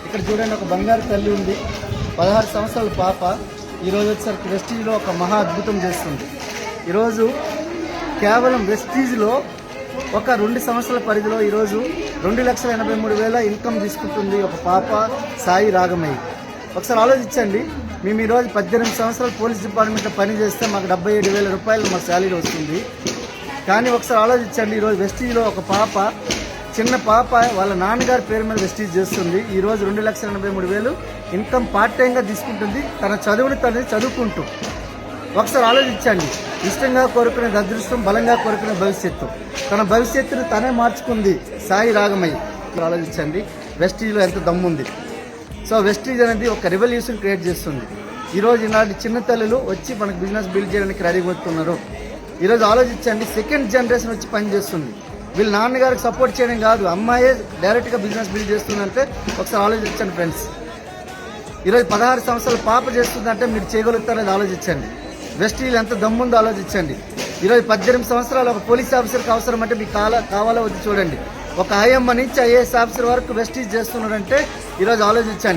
ఇక్కడ చూడండి, ఒక బంగారు తల్లి ఉంది, 16 సంవత్సరాల పాప. ఈరోజు వచ్చేసరికి వెస్టీజ్లో ఒక మహా అద్భుతం చేస్తుంది. ఈరోజు కేవలం వెస్టీజ్లో ఒక 2 సంవత్సరాల పరిధిలో ఈరోజు 2,83,000 ఇన్కమ్ తీసుకుంటుంది ఒక పాప, సాయి రాగమయ్య. ఒకసారి ఆలోచించండి, మేము ఈరోజు 18 సంవత్సరాలు పోలీస్ డిపార్ట్మెంట్లో పని చేస్తే మాకు 77,000 రూపాయలు మా శాలరీ వస్తుంది. కానీ ఒకసారి ఆలోచించండి, ఈరోజు వెస్టీజ్లో ఒక పాప, చిన్న పాప వాళ్ళ నాన్నగారి పేరు మీద వెస్టీజ్ చేస్తుంది. ఈరోజు 2,83,000 ఇన్కమ్ పార్ట్ టైంగా తీసుకుంటుంది, తన చదువుని తను చదువుకుంటూ. ఒకసారి ఆలోచించండి, ఇష్టంగా కోరుకునే అదృష్టం, బలంగా కోరుకునే భవిష్యత్తు. తన భవిష్యత్తును తనే మార్చుకుంది సాయి రాగమయ్య. ఆలోచించండి, వెస్టీజ్లో ఎంత దమ్ముంది. సో వెస్టీజ్ అనేది ఒక రెవల్యూషన్ క్రియేట్ చేస్తుంది. ఈరోజు ఇలాంటి చిన్న తల్లులు వచ్చి మనకు బిజినెస్ బిల్డ్ చేయడానికి రెడీ అవుతున్నారు. ఈరోజు ఆలోచించండి, సెకండ్ జనరేషన్ వచ్చి పనిచేస్తుంది. వీళ్ళ నాన్నగారికి సపోర్ట్ చేయడం కాదు, అమ్మాయే డైరెక్ట్గా బిజినెస్ బిల్డ్ చేస్తుందంటే ఒకసారి ఆలోచించండి ఫ్రెండ్స్. ఈరోజు 16 సంవత్సరాల పాప చేస్తుందంటే మీరు చేయగలుగుతారని ఆలోచించండి. వెస్టీజ్ ఎంత దమ్ముందో ఆలోచించండి. ఈరోజు 18 సంవత్సరాలు ఒక పోలీస్ ఆఫీసర్కి అవసరం అంటే మీకు కావాలో వచ్చి చూడండి. ఒక ఐఎంఏ నుంచి ఐఏఎస్ ఆఫీసర్ వరకు వెస్టీజ్ చేస్తున్నారంటే ఈరోజు ఆలోచించండి.